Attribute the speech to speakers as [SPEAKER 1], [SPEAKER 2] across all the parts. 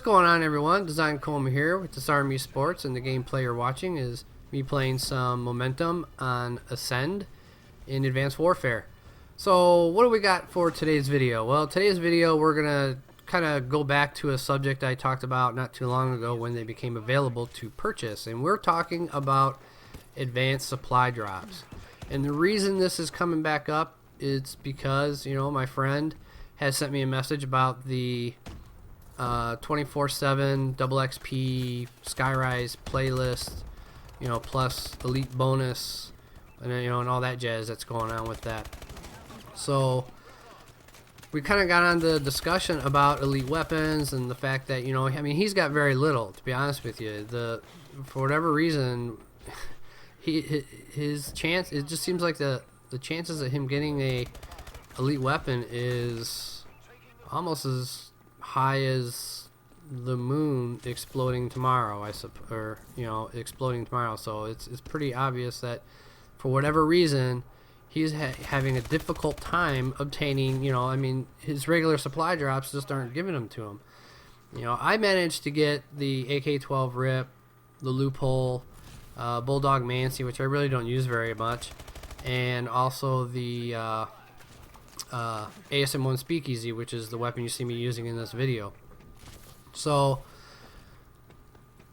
[SPEAKER 1] going on, everyone? Designedcoma here with Disarm Sports, and the gameplay you're watching is me playing some Momentum on Ascend in Advanced Warfare. So what do we got for today's video? Well, today's video we're gonna kind of go back to a subject I talked about not too long ago when they became available to purchase, and we're talking about advanced supply drops. And the reason this is coming back up is because, you know, my friend has sent me a message about the 24/7 double XP Skyrise playlist, you know, plus elite bonus, and you know, and all that jazz that's going on with that. So we kind of got on the discussion about elite weapons and the fact that, you know, I mean, he's got very little, to be honest with you. For whatever reason, his chance, it just seems like the chances of him getting a elite weapon is almost as high as the moon exploding tomorrow, or you know, exploding tomorrow. So it's pretty obvious that for whatever reason he's having a difficult time obtaining, you know, I mean, his regular supply drops just aren't giving them to him. You know, I managed to get the AK-12 Rip, the Loophole, Bulldog Mancy, which I really don't use very much, and also the ASM-1 Speakeasy, which is the weapon you see me using in this video. So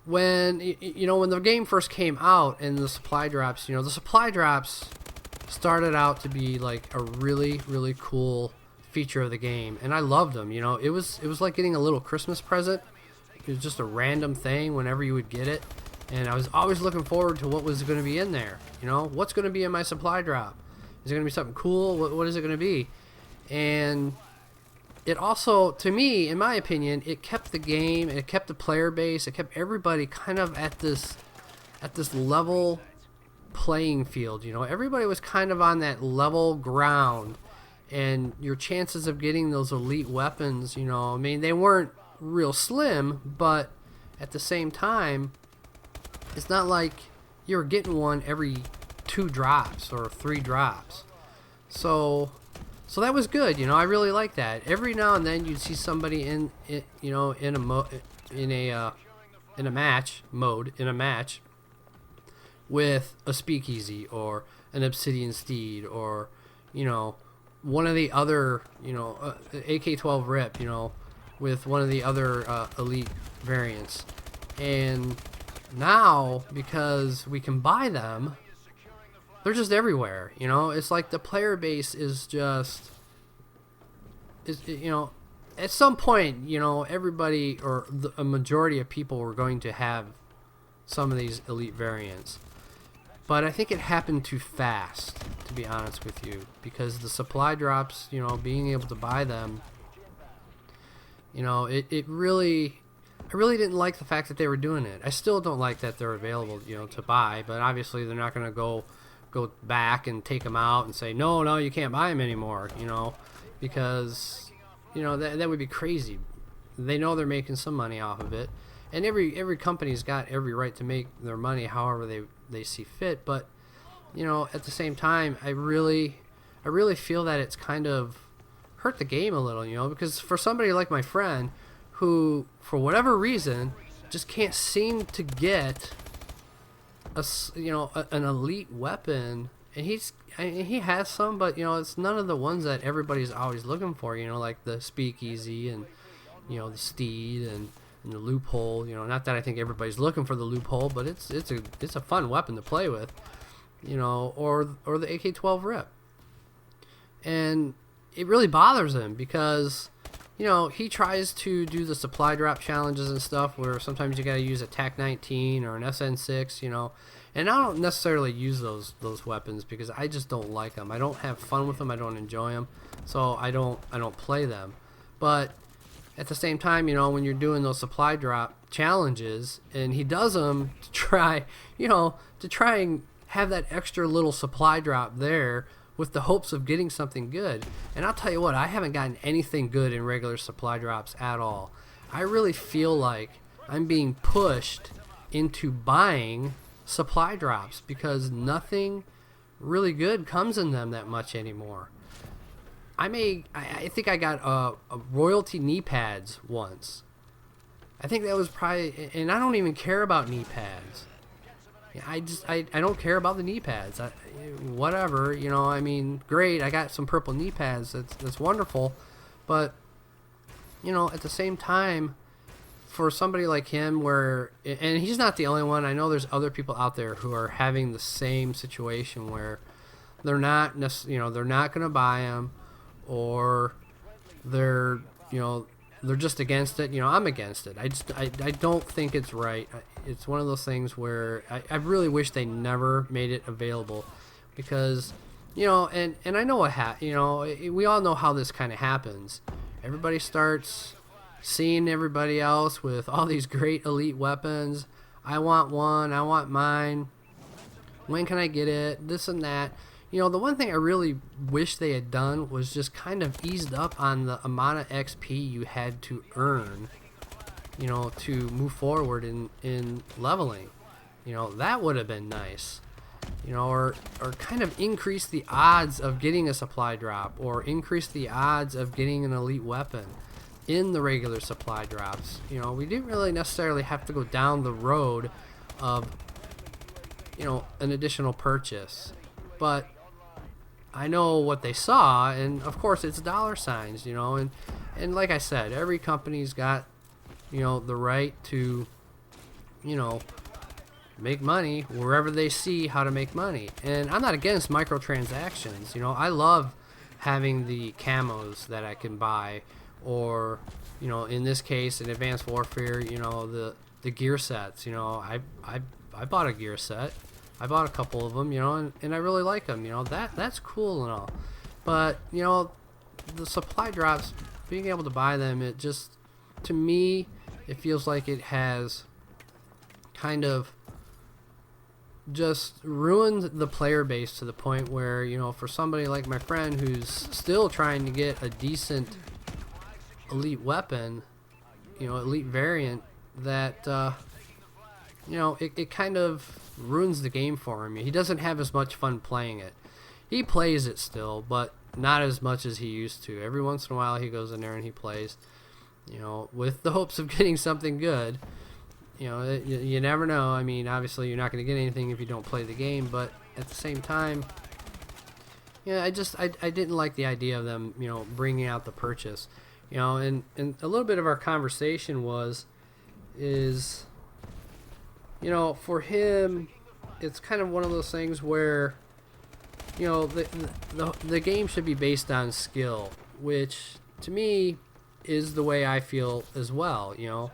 [SPEAKER 1] when the game first came out and the supply drops, you know, the supply drops started out to be like a really cool feature of the game, and I loved them. You know, it was like getting a little Christmas present. It was just a random thing whenever you would get it, and I was always looking forward to what was going to be in there. You know, what's going to be in my supply drop? Is it going to be something cool? What is it going to be? And it also, to me, in my opinion, it kept the game, it kept the player base, it kept everybody kind of at this level playing field. You know, everybody was kind of on that level ground, and your chances of getting those elite weapons, you know, I mean, they weren't real slim, but at the same time, it's not like you were getting one every 2 drops or 3 drops. So that was good. You know, I really like that. Every now and then you'd see somebody in a match with a Speakeasy or an Obsidian Steed, or, you know, one of the other, you know, AK-12 Rip, you know, with one of the other elite variants. And now, because we can buy them, they're just everywhere. You know, it's like the player base is just, you know, at some point, you know, everybody, or a majority of people, were going to have some of these elite variants. But I think it happened too fast, to be honest with you, because the supply drops, you know, being able to buy them, you know, I really didn't like the fact that they were doing it. I still don't like that they're available, you know, to buy, but obviously they're not going to go back and take them out and say, no, you can't buy them anymore, you know, because, you know, that would be crazy. They know they're making some money off of it, and every company's got every right to make their money however they see fit. But, you know, at the same time, I really feel that it's kind of hurt the game a little, you know, because for somebody like my friend who, for whatever reason, just can't seem to get an elite weapon, and he has some, but, you know, it's none of the ones that everybody's always looking for, you know, like the Speakeasy and, you know, the Steed and the Loophole. You know, not that I think everybody's looking for the Loophole, but it's a fun weapon to play with, you know, or the AK-12 Rip. And it really bothers him because, you know, he tries to do the supply drop challenges and stuff where sometimes you got to use a TAC-19 or an SN6, you know, and I don't necessarily use those weapons because I just don't like them. I don't have fun with them. I don't enjoy them, so I don't play them. But at the same time, you know, when you're doing those supply drop challenges, and he does them to try and have that extra little supply drop there with the hopes of getting something good. And I'll tell you what, I haven't gotten anything good in regular supply drops at all. I really feel like I'm being pushed into buying supply drops because nothing really good comes in them that much anymore. I think I got a royalty knee pads once. I think that was probably, and I don't even care about knee pads. I don't care about the knee pads. Whatever, you know, I mean, great, I got some purple knee pads, that's wonderful, but, you know, at the same time, for somebody like him where, and he's not the only one, I know there's other people out there who are having the same situation where they're not, you know, they're not going to buy them, or they're, you know, they're just against it. You know, I'm against it. I don't think it's right. It's one of those things where I really wish they never made it available, because, you know, and I know you know, we all know how this kind of happens. Everybody starts seeing everybody else with all these great elite weapons. I want one. I want mine. When can I get it? This and that. You know, the one thing I really wish they had done was just kind of eased up on the amount of XP you had to earn, you know, to move forward in leveling. You know, that would have been nice. You know, or kind of increase the odds of getting a supply drop, or increase the odds of getting an elite weapon in the regular supply drops. You know, we didn't really necessarily have to go down the road of, you know, an additional purchase. But I know what they saw, and of course it's dollar signs, you know, and like I said, every company's got, you know, the right to, you know, make money wherever they see how to make money. And I'm not against microtransactions. You know, I love having the camos that I can buy, or, you know, in this case in Advanced Warfare, you know, the gear sets. You know, I bought a gear set. I bought a couple of them, you know, and I really like them. You know, that's cool and all. But, you know, the supply drops, being able to buy them, it just, to me, it feels like it has kind of just ruined the player base to the point where, you know, for somebody like my friend who's still trying to get a decent elite weapon, you know, elite variant, that, you know, it kind of ruins the game for him. He doesn't have as much fun playing it. He plays it still, but not as much as he used to. Every once in a while he goes in there and he plays, you know, with the hopes of getting something good. You know, you never know. I mean, obviously you're not going to get anything if you don't play the game, but at the same time, yeah, I didn't like the idea of them, you know, bringing out the purchase. You know, and a little bit of our conversation is, you know, for him, it's kind of one of those things where, you know, the game should be based on skill, which to me is the way I feel as well. You know,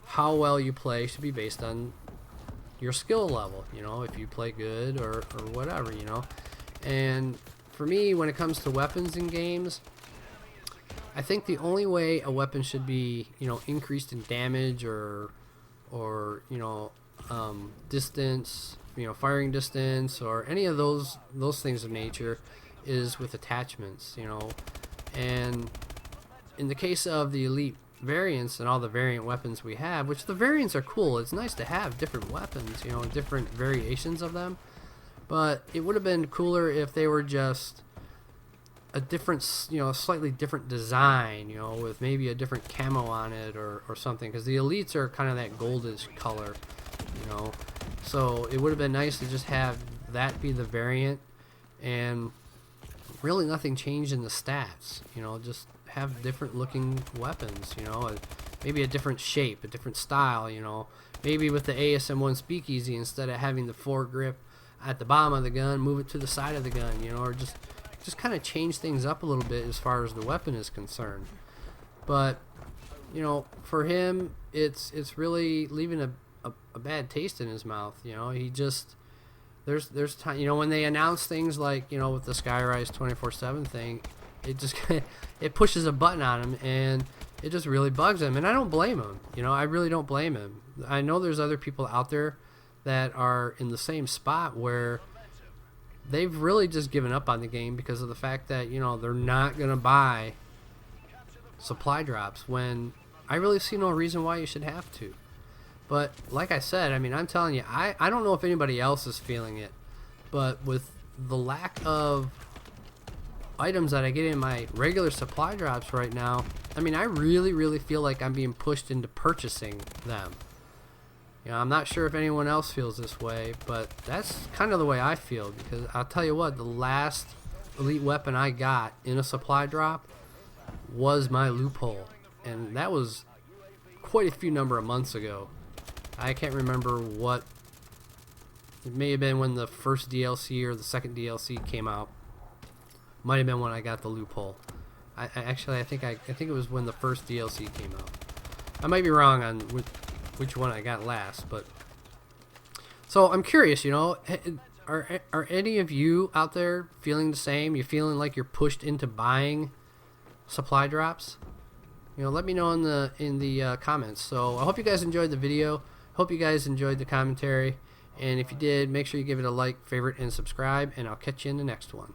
[SPEAKER 1] how well you play should be based on your skill level. You know, if you play good or whatever, you know. And for me, when it comes to weapons in games, I think the only way a weapon should be, you know, increased in damage or you know, distance, you know, firing distance, or any of those things of nature, is with attachments, you know. And in the case of the elite variants and all the variant weapons we have, which the variants are cool, it's nice to have different weapons, you know, different variations of them, but it would have been cooler if they were just a different, you know, a slightly different design, you know, with maybe a different camo on it or something, because the elites are kind of that goldish color, you know. So it would have been nice to just have that be the variant, and really nothing changed in the stats, you know, just have different looking weapons, you know, maybe a different shape, a different style, you know, maybe with the ASM-1 Speakeasy, instead of having the foregrip at the bottom of the gun, move it to the side of the gun, you know, or just kind of change things up a little bit as far as the weapon is concerned. But, you know, for him, it's really leaving a bad taste in his mouth. You know, he just, there's time, you know, when they announce things like, you know, with the Skyrise 24/7 thing, it just it pushes a button on him, and it just really bugs him. And I don't blame him. You know, I really don't blame him. I know there's other people out there that are in the same spot where they've really just given up on the game because of the fact that, you know, they're not going to buy supply drops, when I really see no reason why you should have to. But like I said, I mean, I'm telling you, I don't know if anybody else is feeling it, but with the lack of items that I get in my regular supply drops right now, I mean, I really feel like I'm being pushed into purchasing them. You know, I'm not sure if anyone else feels this way, but that's kind of the way I feel, because I'll tell you what, the last elite weapon I got in a supply drop was my loophole, and that was quite a few number of months ago. I can't remember what. It may have been when the first DLC or the second DLC came out. Might have been when I got the loophole. I think it was when the first DLC came out. I might be wrong on which one I got last, but so I'm curious. You know, are any of you out there feeling the same? You feeling like you're pushed into buying supply drops? You know, let me know in the comments. So I hope you guys enjoyed the video. Hope you guys enjoyed the commentary. And if you did, make sure you give it a like, favorite, and subscribe. And I'll catch you in the next one.